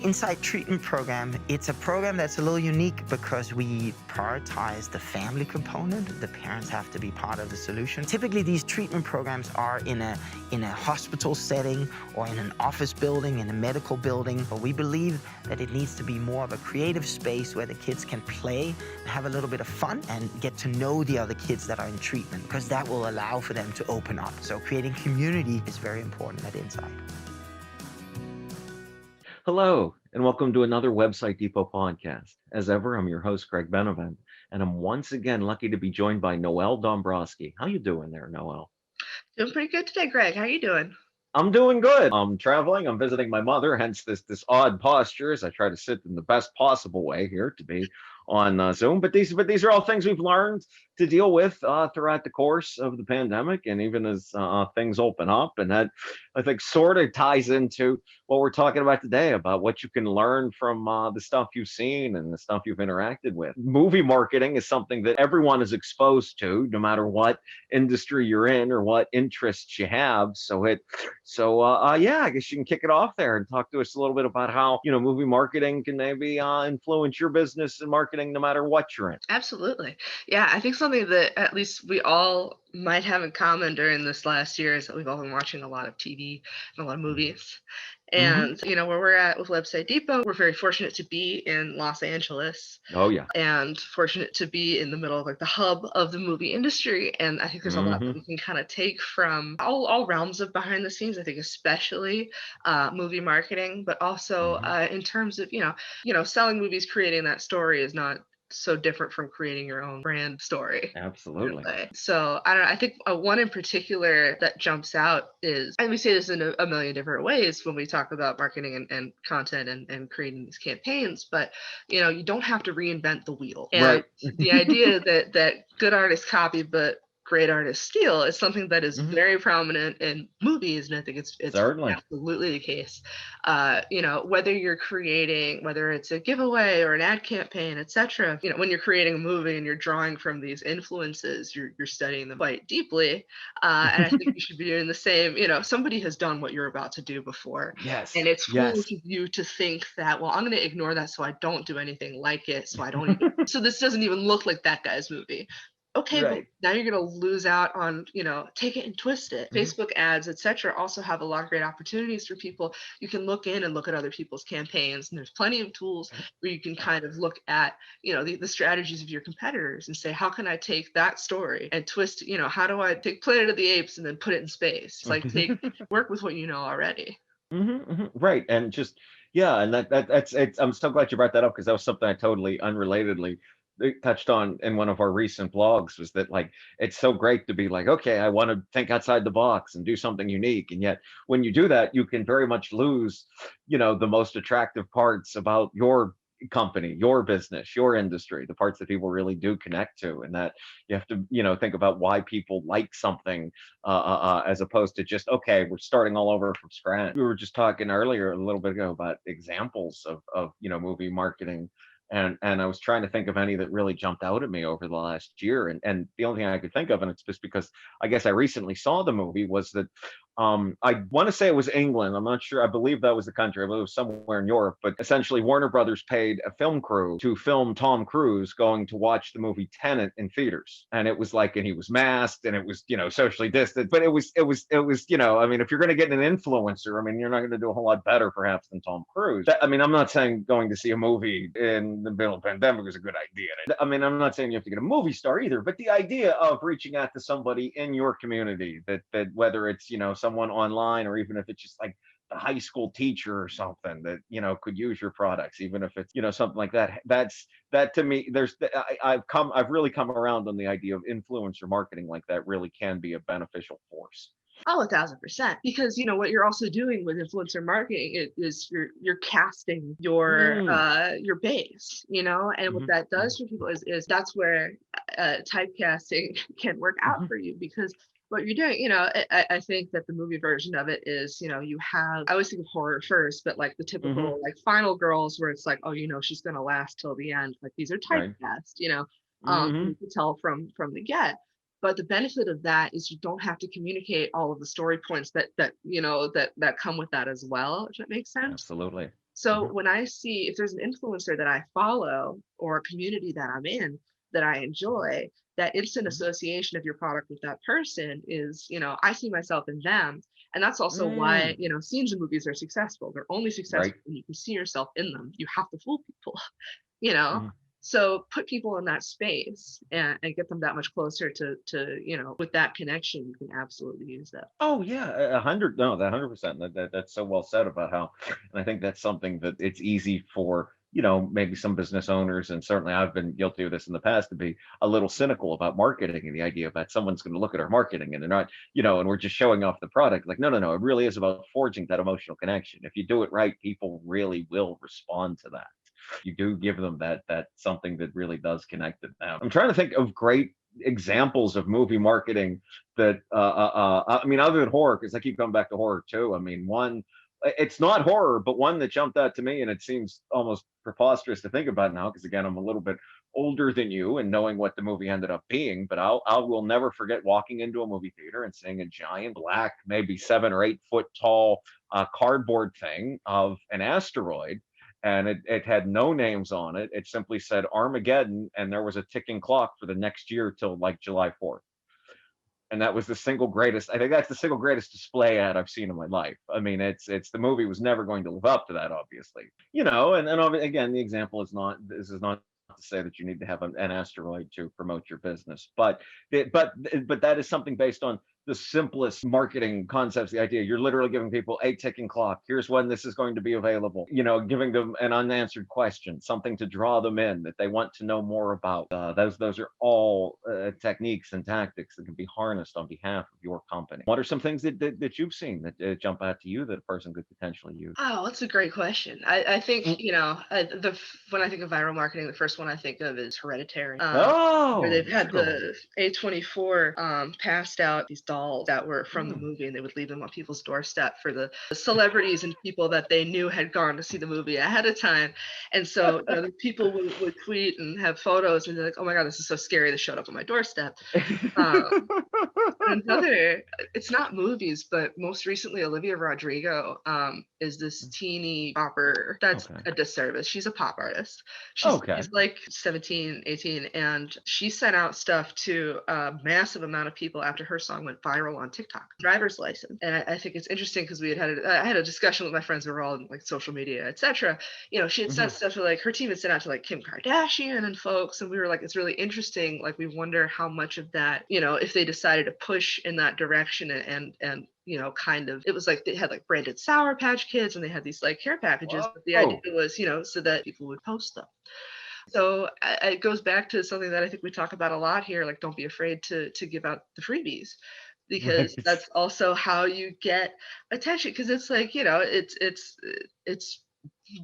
Insight treatment program, it's a program that's a little unique because we prioritize the family component. The parents have to be part of the solution. Typically, these treatment programs are in a hospital setting or in an office building, in a medical building. But we believe that it needs to be more of a creative space where the kids can play, have a little bit of fun, and get to know the other kids that are in treatment, because that will allow for them to open up. So creating community is very important at Insight. Hello, and welcome to another Website Depot podcast. As ever, I'm your host, Greg Benevent, and I'm once again lucky to be joined by Noël Dombroski. How you doing there, Noël? Doing pretty good today, Greg. How are you doing? I'm doing good. I'm traveling. I'm visiting my mother, hence this odd posture as I try to sit in the best possible way here to be on Zoom. But these are all things we've learned to deal with throughout the course of the pandemic, and even as things open up. And that, I think, sort of ties into what we're talking about today, about what you can learn from the stuff you've seen and the stuff you've interacted with. Movie marketing is something that everyone is exposed to, no matter what industry you're in or what interests you have. Yeah, I guess you can kick it off there and talk to us a little bit about how, movie marketing can maybe influence your business and marketing no matter what you're in. Absolutely. Yeah, I think something that at least we all might have in common during this last year is that we've all been watching a lot of TV and a lot of movies. And, where we're at with Website Depot, we're very fortunate to be in Los Angeles Oh, yeah. and fortunate to be in the middle of like the hub of the movie industry. And I think there's a lot that we can kind of take from all realms of behind the scenes, I think, especially movie marketing, but also in terms of, selling movies, creating that story is not so different from creating your own brand story. Absolutely. So I don't know. I think one in particular that jumps out is, and we say this in a million different ways when we talk about marketing and content and creating these campaigns, but you don't have to reinvent the wheel. And Right. the idea that good artists copy, but great artists steal is something that is very prominent in movies, and I think it's Certainly. absolutely the case. Whether you're creating, whether it's a giveaway or an ad campaign, etc. When you're creating a movie and you're drawing from these influences, you're studying them quite deeply, and I think you should be doing the same. Somebody has done what you're about to do before, Yes. and it's Yes. foolish of you to think that, well, I'm going to ignore that so I don't do anything like it, so I don't even, so this doesn't even look like that guy's movie. Okay, Right. but now you're going to lose out on, take it and twist it. Facebook ads, etc., also have a lot of great opportunities for people. You can look in and look at other people's campaigns, and there's plenty of tools where you can kind of look at, the strategies of your competitors and say, how can I take that story and twist, how do I take Planet of the Apes and then put it in space? It's like work with what you know already. Right. And just, yeah, and that's it's, I'm so glad you brought that up, because that was something I totally unrelatedly touched on in one of our recent blogs, was that, like, it's so great to be like, okay, I want to think outside the box and do something unique. And yet when you do that, you can very much lose, the most attractive parts about your company, your business, your industry, the parts that people really do connect to, and that you have to, think about why people like something, as opposed to just, okay, we're starting all over from scratch. We were just talking earlier a little bit ago about examples of movie marketing, and I was trying to think of any that really jumped out at me over the last year. And the only thing I could think of, and it's just because I guess I recently saw the movie, was that I want to say it was England. I'm not sure. I believe that was the country. I believe it was somewhere in Europe. But essentially, Warner Brothers paid a film crew to film Tom Cruise going to watch the movie Tenet in theaters, and it was like, and he was masked, and it was, socially distant. But it was, I mean, if you're going to get an influencer, I mean, you're not going to do a whole lot better, perhaps, than Tom Cruise. I mean, I'm not saying going to see a movie in the middle of the pandemic was a good idea. I mean, I'm not saying you have to get a movie star either, but the idea of reaching out to somebody in your community, that whether it's, someone online, or even if it's just like a high school teacher or something that, could use your products, even if it's, something like that. That to me, I've really come around on the idea of influencer marketing like that really can be a beneficial force. Oh, 1,000%. Because what you're also doing with influencer marketing is you're casting your base, and what that does for people is that's where typecasting can work out for you, because what you're doing, I think that the movie version of it is, you have, I always think of horror first, but like the typical like final girls where it's like, oh, she's gonna last till the end. Like these are Right. typecast, you can tell from the get. But the benefit of that is you don't have to communicate all of the story points that come with that as well, if that makes sense. Absolutely. So when I see if there's an influencer that I follow or a community that I'm in that I enjoy, that instant association of your product with that person is, I see myself in them. And that's also why, scenes in movies are successful. They're only successful Right. when you can see yourself in them. You have to fool people, you know? Mhm. So put people in that space and get them that much closer to, with that connection, you can absolutely use that. Oh yeah, 100. No, that 100%. That's so well said about how, and I think that's something that it's easy for, maybe some business owners, and certainly I've been guilty of this in the past, to be a little cynical about marketing and the idea that someone's going to look at our marketing and they're not, and we're just showing off the product. Like, no, no, no. It really is about forging that emotional connection. If you do it right, people really will respond to that. You do give them that something that really does connect with them. I'm trying to think of great examples of movie marketing that I mean, other than horror, because I keep coming back to horror too. I mean, one, it's not horror, but one that jumped out to me, and it seems almost preposterous to think about now, because again, I'm a little bit older than you and knowing what the movie ended up being, but I will never forget walking into a movie theater and seeing a giant black, maybe 7 or 8 foot tall cardboard thing of an asteroid, and it had no names on it. It simply said Armageddon, and there was a ticking clock for the next year till like July 4th. And that was the single greatest. I think that's the single greatest display ad I've seen in my life. I mean, it's the movie was never going to live up to that, obviously. And again, the example is not, this is not to say that you need to have an asteroid to promote your business, but that is something based on the simplest marketing concepts. The idea, you're literally giving people a ticking clock. Here's when this is going to be available. Giving them an unanswered question, something to draw them in that they want to know more about. Those are all techniques and tactics that can be harnessed on behalf of your company. What are some things that you've seen that jump out to you that a person could potentially use? Oh, that's a great question. I think, Mm. when I think of viral marketing, the first one I think of is Hereditary, where Oh, they've had literally. the A24 passed out these dolls that were from the Mm. movie, and they would leave them on people's doorstep for the celebrities and people that they knew had gone to see the movie ahead of time. And so, the people would tweet and have photos, and they're like, "Oh my God, this is so scary. This showed up on my doorstep." Um, Another, it's not movies, but most recently Olivia Rodrigo is this teeny popper. That's Okay. a disservice. She's a pop artist. Okay. She's like 17, 18, and she sent out stuff to a massive amount of people after her song went viral on TikTok. Driver's license. And I think it's interesting because I had a discussion with my friends who were all in like social media, etc. She had sent Mhm. stuff to like her team had sent out to like Kim Kardashian and folks, and we were like, it's really interesting. Like we wonder how much of that, if they decided to push in that direction and kind of, it was like they had like branded Sour Patch Kids and they had these like care packages, but the idea Whoa. was, so that people would post them. So it goes back to something that I think we talk about a lot here, like don't be afraid to give out the freebies, because Right. that's also how you get attention. Because it's like, it's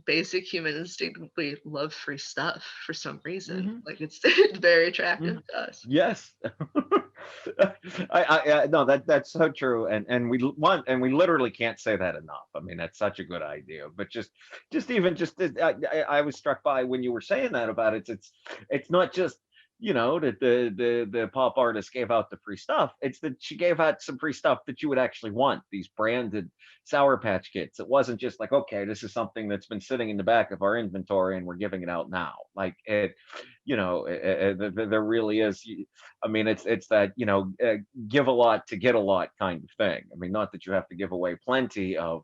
basic human instinct. We love free stuff for some reason. Mhm. Like it's very attractive Mhm. to us. Yes. No, that's so true, and we literally can't say that enough. I mean, that's such a good idea. But I was struck by when you were saying that about it. It's not just that the pop artist gave out the free stuff. It's that she gave out some free stuff that you would actually want. These branded Sour Patch Kids. It wasn't just like, okay, this is something that's been sitting in the back of our inventory and we're giving it out now. Like it, there really is. I mean, it's that, give a lot to get a lot kind of thing. I mean, not that you have to give away plenty of,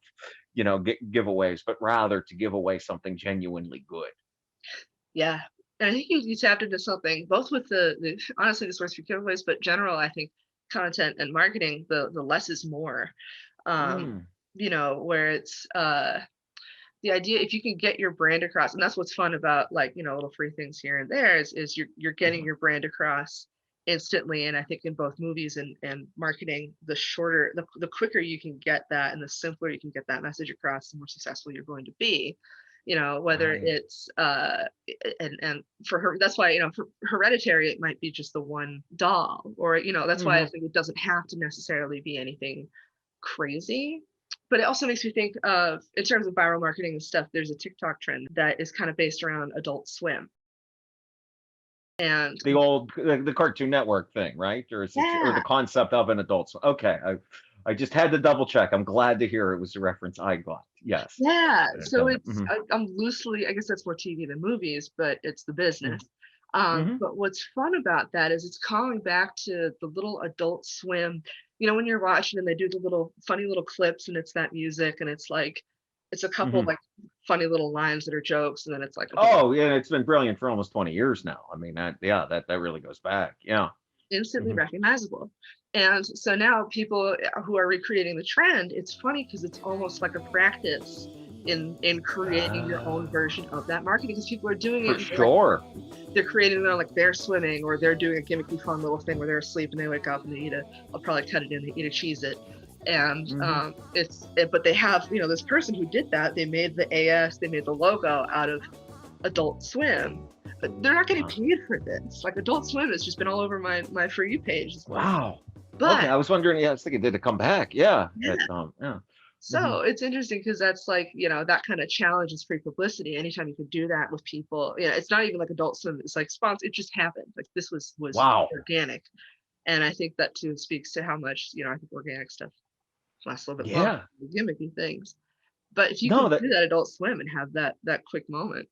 giveaways, but rather to give away something genuinely good. Yeah. And I think you tapped into something both with the honestly this works for giveaways, but general, I think content and marketing, the less is more. Um, Mm. where it's the idea, if you can get your brand across, and that's what's fun about like, little free things here and there is you're getting Mhm. your brand across instantly. And I think in both movies and marketing, the quicker you can get that and the simpler you can get that message across, the more successful you're going to be. Whether Right. it's and for her, that's why, for Hereditary, it might be just the one doll, or that's why I Mhm. think it doesn't have to necessarily be anything crazy. But it also makes me think of, in terms of viral marketing and stuff, there's a TikTok trend that is kind of based around Adult Swim. And The Cartoon Network thing, right? Or is it, or the yeah, concept of an adult? Okay. I just had to double check. I'm glad to hear it was a reference I got. Yes. Yeah, so it's Mhm. I'm loosely, I guess that's more TV than movies, but it's the business. Mhm. But what's fun about that is it's calling back to the little Adult Swim. You know, when you're watching and they do the little funny little clips and it's that music and it's like it's a couple Mhm. like funny little lines that are jokes and then it's like a bunch Oh, yeah, it's been brilliant for almost 20 years now. I mean, that really goes back. Yeah. instantly Mhm. recognizable. And so now people who are recreating the trend, it's funny because it's almost like a practice in creating your own version of that marketing because people are doing For it, you know, like sure. they're creating their like they're swimming or they're doing a gimmicky fun little thing where they're asleep and they wake up and they eat a I'll probably cut it in, they eat a cheese it. And Mhm. but they have, you know, this person who did that, they made the AS, they made the logo out of Adult Swim, but they're not getting Uh, paid for this. Like Adult Swim has just been all over my For You page this whole time. Wow. Okay, But I was wondering. Yeah, I was thinking, did it come back? Yeah. yeah, Yeah. Mhm. so it's interesting because that's like, you know, that kind of challenge is free publicity. Anytime you can do that with people, you know, it's not even like Adult Swim. It's like sponsor. It just happened. Like this was Wow. organic, and I think that too speaks to how much, you know, I think organic stuff lasts a little bit longer Yeah. than the gimmicky things. But if you No, can that do that Adult Swim and have that quick moment,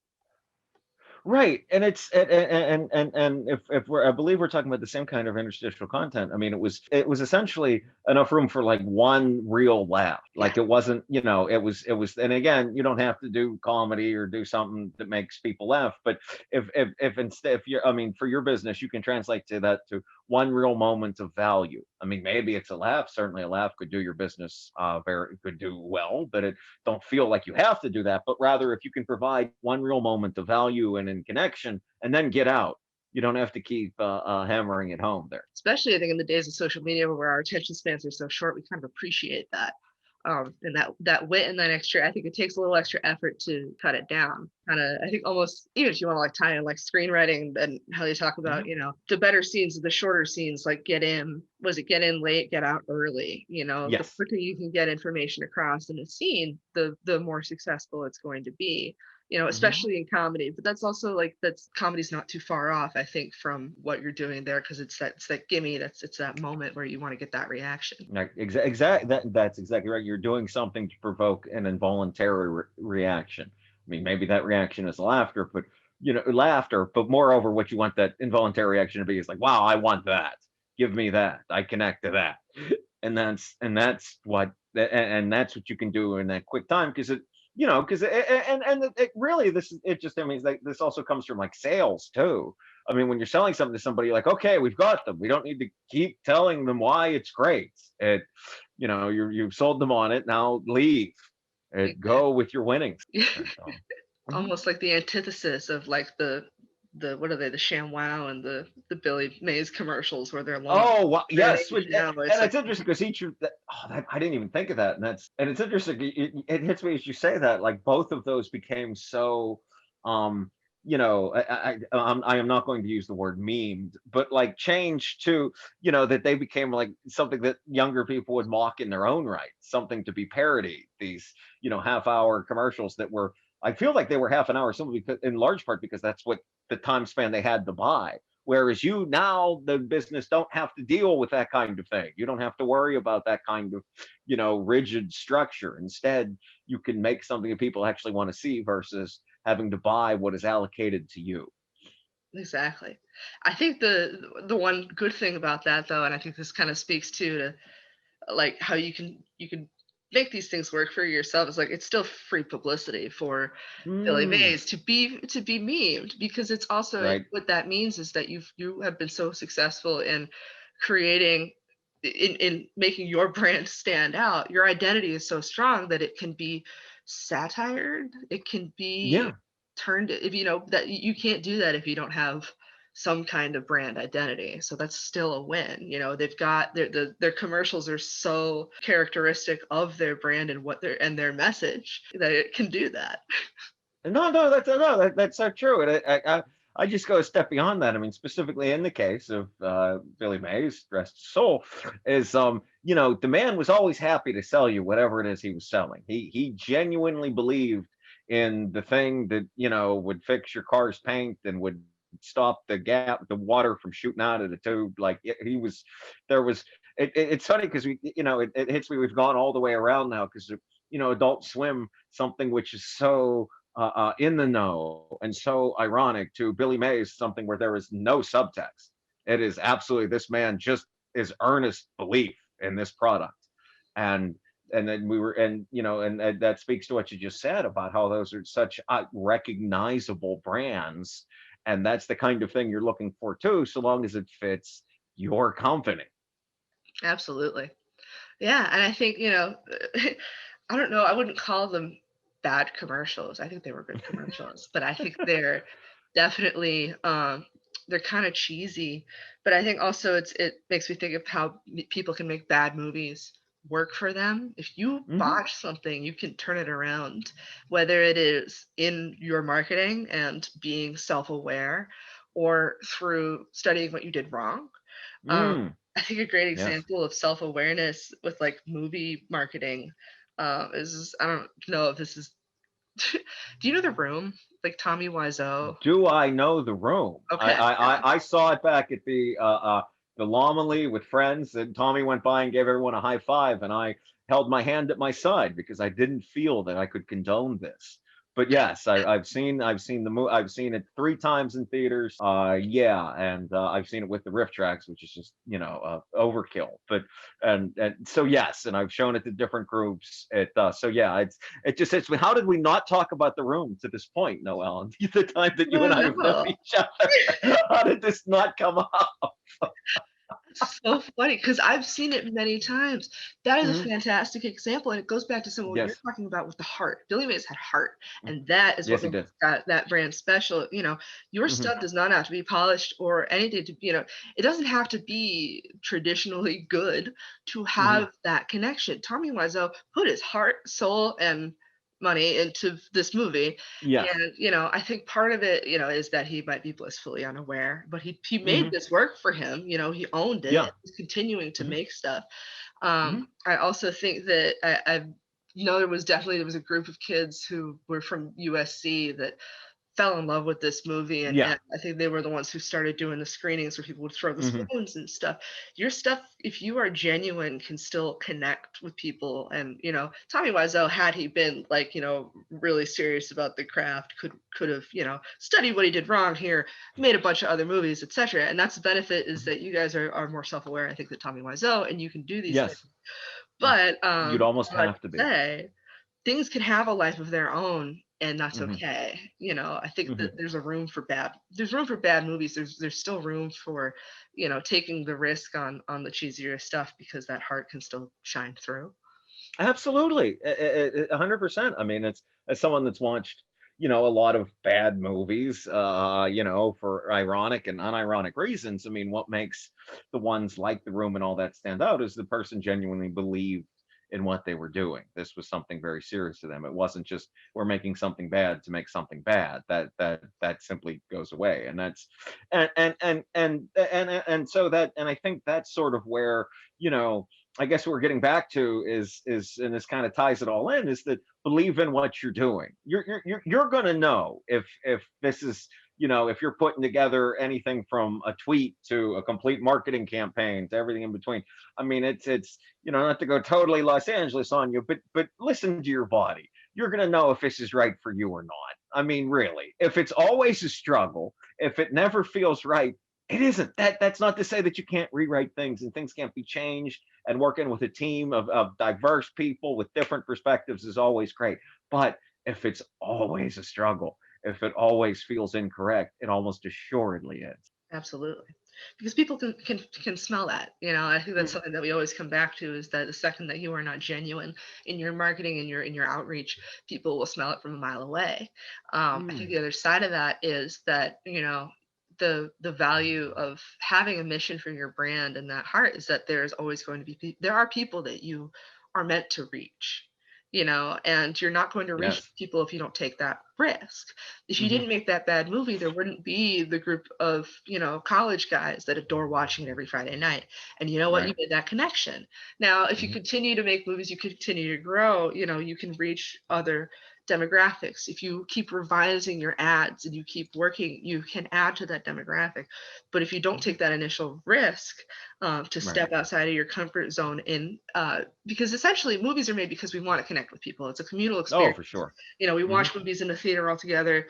right, and it's and if we're I believe we're talking about the same kind of interstitial content. I mean, it was essentially enough room for like one real laugh. yeah, Like it wasn't, it was, and again, you don't have to do comedy or do something that makes people laugh. But if instead, if you're, I mean, for your business, you can translate to that to one real moment of value. I mean, maybe it's a laugh. Certainly, a laugh could do your business very could do well, but it don't feel like you have to do that, but rather if you can provide one real moment of value and in connection and then get out, you don't have to keep hammering it home there. especially I think in the days of social media where our attention spans are so short, we kind of appreciate that. And that wit and that extra, I think it takes a little extra effort to cut it down. Kind of, I think almost even if you want to like tie in like screenwriting and how they talk about, Mhm. you know, the better scenes, the shorter scenes, like get in late, get out early. You know, the Yes. quicker you can get information across in a scene, the more successful it's going to be, you know, Mhm. especially in comedy. But that's also like that's comedy's not too far off, I think, from what you're doing there because it's that gimme, it's that moment where you want to get that reaction. Like, that's exactly right. You're doing something to provoke an involuntary reaction. I mean, maybe that reaction is laughter, but laughter, but moreover, what you want that involuntary reaction to be is like, wow, I want that. Give me that. I connect to that. And that's and that's what you can do in that quick time because it really it just, I mean, like this also comes from like sales too. I mean, when you're selling something to somebody, you're like, okay, we've got them. We don't need to keep telling them why it's great. You've sold them on it. Now leave. Go with your winnings. And, mhm. Almost like the antithesis of like the what are they, the ShamWow and the Billy Mays commercials where they're long Oh, well, yes, range, you know, and it's like it's interesting because each of that. Oh, I didn't even think of that, and it's interesting. It hits me as you say that. Like both of those became so. Um, I am not going to use the word memed, but like changed to that they became like something that younger people would mock in their own right, something to be parodied. These half-hour commercials that were. I feel like they were half an hour simply because, in large part, because that's what the time span they had to buy. Whereas you now, the business don't have to deal with that kind of thing. You don't have to worry about that kind of, rigid structure. Instead, you can make something that people actually want to see versus having to buy what is allocated to you. exactly. I think the one good thing about that though, and I think this kind of speaks to like how you can make these things work for yourself, is like it's still free publicity for Billy Mm, Mays to be memed because it's also right. what that means is that you have been so successful in creating in making your brand stand out. Your identity is so strong that it can be satired, it can be Yeah. turned, if you know that you can't do that if you don't have some kind of brand identity. So that's still a win. You know, they've got their commercials are so characteristic of their brand and what their message that it can do that. No, no, that's so true. And I just go a step beyond that. I mean, specifically in the case of Billy Mays, Rest His Soul, is the man was always happy to sell you whatever it is he was selling. He genuinely believed in the thing that would fix your car's paint and would stop the water from shooting out of the tube. Like he was, there was, it's funny because it hits me. We've gone all the way around now because Adult Swim, something which is so in the know and so ironic, to Billy Mays, something where there is no subtext. It is absolutely, this man just is earnest belief in this product, and then we were, and that speaks to what you just said about how those are such recognizable brands, and that's the kind of thing you're looking for too, so long as it fits your company. Absolutely. Yeah, and I think, I don't know, I wouldn't call them bad commercials. I think they were good commercials, but I think they're definitely they're kind of cheesy. But I think also it makes me think of how people can make bad movies work for them. If you Hmm. botch something, you can turn it around, whether it is in your marketing and being self-aware or through studying what you did wrong. Um, Mm, I think a great yes. example of self-awareness with like movie marketing is, I don't know if this is, do you know The Room? Like Tommy Wiseau. Do I know The Room? I Okay. I Yeah. I, I saw it back at the Lomely with friends, and Tommy went by and gave everyone a high five, and I held my hand at my side because I didn't feel that I could condone this. But yes, I've seen it 3 times in theaters. Yeah, and I've seen it with the riff tracks, which is just overkill. But and so yes, and I've shown it to different groups. So yeah, it just hits me. How did we not talk about The Room to this point, Noel? The time that I you and I don't have known know. each other, how did this not come up? It's so funny because I've seen it many times. That is a Mhm. fantastic example, and it goes back to some of what you're Yes. talking about with the heart. Billy Mays had heart, and that is Yes, what he makes did. that brand special. Your Hmm. stuff does not have to be polished or anything to, it doesn't have to be traditionally good to Hmm. have that connection. Tommy Wiseau put his heart, soul, and money into this movie, Yes. and I think part of it, is that he might be blissfully unaware, but he made Hmm. this work for him. He owned it. Yeah. He's continuing to Hmm. make stuff. Hmm. I also think that there was a group of kids who were from USC that fell in love with this movie, and Yeah. I think they were the ones who started doing the screenings where people would throw the Hmm. spoons and stuff. Your stuff, if you are genuine, can still connect with people. And Tommy Wiseau, had he been like really serious about the craft, could have studied what he did wrong here, made a bunch of other movies, etc. And that's the benefit, is that you guys are more self-aware, I think, than Tommy Wiseau, and you can do these things. Yes. But You'd almost I like have to to be. say, things can have a life of their own, and that's Hmm. okay. I think Hmm. that there's room for bad movies. There's still room for, taking the risk on the cheesier stuff, because that heart can still shine through. Absolutely, 100%. I mean, it's as someone that's watched, a lot of bad movies, for ironic and unironic reasons. I mean, what makes the ones like The Room and all that stand out is the person genuinely believed in what they were doing. This was something very serious to them. It wasn't just, we're making something bad to make something bad. That simply goes away, and that's and so that, and I think that's sort of where, you know I guess what we're getting back to is and this kind of ties it all in, is that believe in what you're doing. You're going to know if this is, if you're putting together anything from a tweet to a complete marketing campaign to everything in between. I mean, it's not to go totally Los Angeles on you, but listen to your body. You're going to know if this is right for you or not. I mean, really, if it's always a struggle, if it never feels right, it isn't. That's not to say that you can't rewrite things and things can't be changed, and working with a team of diverse people with different perspectives is always great. But if it's always a struggle, if it always feels incorrect, it almost assuredly is. Absolutely. Because people can smell that. I think that's Mm, something that we always come back to, is that the second that you are not genuine in your marketing and your outreach, people will smell it from a mile away. I think mm, the other side of that is that, the value of having a mission for your brand and that heart, is that there's always going to be there are people that you are meant to reach. And you're not going to reach yes. people if you don't take that risk. If you Hmm. didn't make that bad movie, there wouldn't be the group of, college guys that adore watching it every Friday night. And you know what? You Right. made that connection. Now, if you Hmm. continue to make movies, you continue to grow, you can reach other demographics. If you keep revising your ads and you keep working, you can add to that demographic. But if you don't take that initial risk to step outside of your comfort zone because essentially movies are made because we want to connect with people. It's a communal Oh, experience. for sure. We watch movies in the theater all together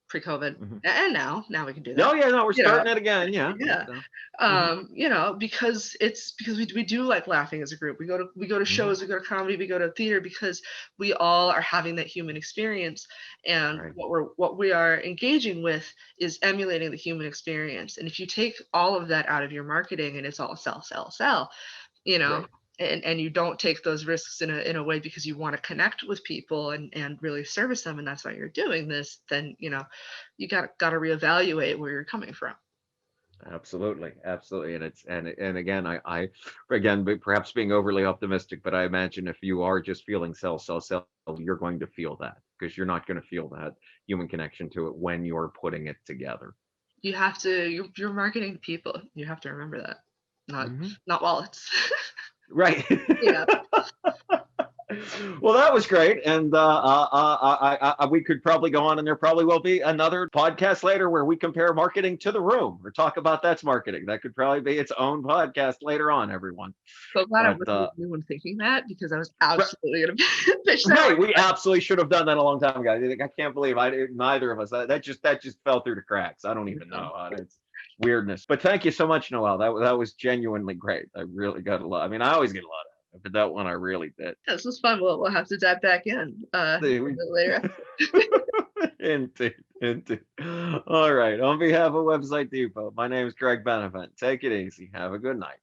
pre-COVID, and now we can do that. No, yeah, no, we're starting it again. Yeah. Because we do like laughing as a group. We go to shows, we go to comedy, we go to theater because we all are having that human experience. And what we are engaging with is emulating the human experience. And if you take all of that out of your marketing and it's all sell, and you don't take those risks in a way because you want to connect with people and really service them, and that's why you're doing this, then you got to reevaluate where you're coming from. Absolutely. And again, I again, perhaps being overly optimistic, but I imagine if you are just feeling sell, you're going to feel that, because you're not going to feel that human connection to it when you're putting it together. You have to, you're marketing to people. You have to remember that, not wallets. Right. Yeah. Well, that was great, and we could probably go on, and there probably will be another podcast later where we compare marketing to The Room, or talk about that's marketing. That could probably be its own podcast later on, everyone. So glad I wasn't the only one thinking that, because I was absolutely going to pitch that. Right, we absolutely should have done that a long time ago. I can't believe neither of us. That just fell through the cracks. I don't even know. It's weirdness. But thank you so much, Noel. That was genuinely great. I really got a lot. I mean, I always get a lot out of it, but that one I really did. This was fun. We'll have to dive back in later. Indeed. All right. On behalf of Website Depot, my name is Craig Benevent. Take it easy. Have a good night.